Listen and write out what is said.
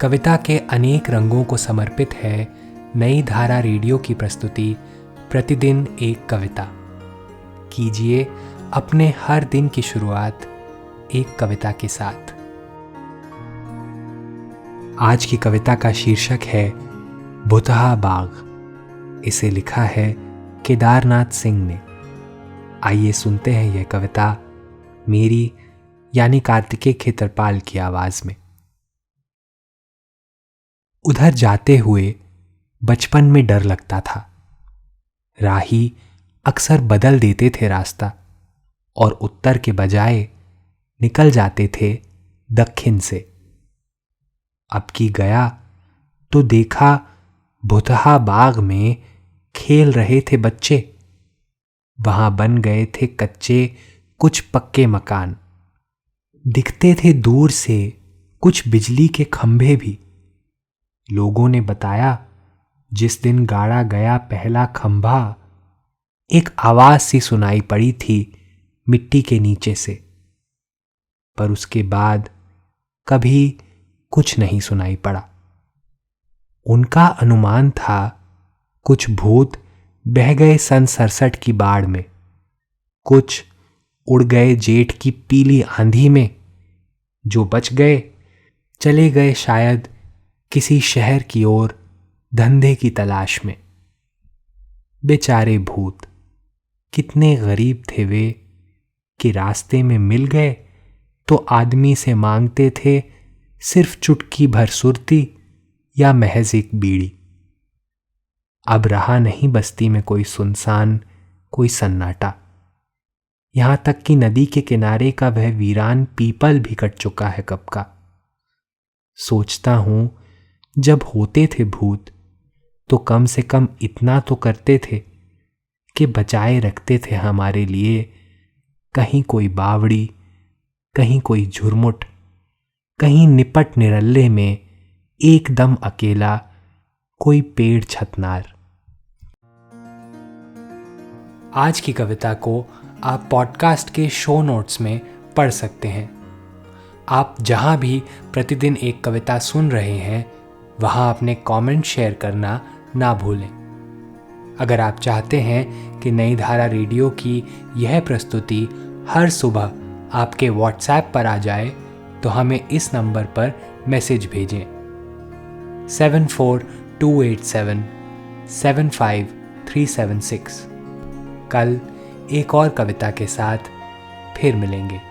कविता के अनेक रंगों को समर्पित है नई धारा रेडियो की प्रस्तुति प्रतिदिन एक कविता। कीजिए अपने हर दिन की शुरुआत एक कविता के साथ। आज की कविता का शीर्षक है भुतहा बाग। इसे लिखा है केदारनाथ सिंह ने। आइए सुनते हैं यह कविता मेरी यानी कार्तिकेय खेतरपाल की आवाज में। उधर जाते हुए बचपन में डर लगता था। राही अक्सर बदल देते थे रास्ता और उत्तर के बजाय निकल जाते थे दक्षिण से। अब की गया तो देखा भुतहा बाग में खेल रहे थे बच्चे। वहां बन गए थे कच्चे कुछ पक्के मकान। दिखते थे दूर से कुछ बिजली के खंभे भी। लोगों ने बताया जिस दिन गाड़ा गया पहला खंभा, एक आवाज सी सुनाई पड़ी थी मिट्टी के नीचे से। पर उसके बाद कभी कुछ नहीं सुनाई पड़ा। उनका अनुमान था कुछ भूत बह गए सन 67 की बाढ़ में, कुछ उड़ गए जेठ की पीली आंधी में। जो बच गए चले गए शायद किसी शहर की ओर धंधे की तलाश में। बेचारे भूत, कितने गरीब थे वे कि रास्ते में मिल गए तो आदमी से मांगते थे सिर्फ चुटकी भर सुरती या महज एक बीड़ी। अब रहा नहीं बस्ती में कोई सुनसान, कोई सन्नाटा। यहां तक कि नदी के किनारे का वह वीरान पीपल भी कट चुका है कब का। सोचता हूं जब होते थे भूत तो कम से कम इतना तो करते थे कि बचाए रखते थे हमारे लिए कहीं कोई बावड़ी, कहीं कोई झुरमुट, कहीं निपट निरल्ले में एकदम अकेला कोई पेड़ छतनार। आज की कविता को आप पॉडकास्ट के शो नोट्स में पढ़ सकते हैं। आप जहां भी प्रतिदिन एक कविता सुन रहे हैं वहां अपने कमेंट शेयर करना ना भूलें। अगर आप चाहते हैं कि नई धारा रेडियो की यह प्रस्तुति हर सुबह आपके व्हाट्सएप पर आ जाए तो हमें इस नंबर पर मैसेज भेजें 7428775376। कल एक और कविता के साथ फिर मिलेंगे।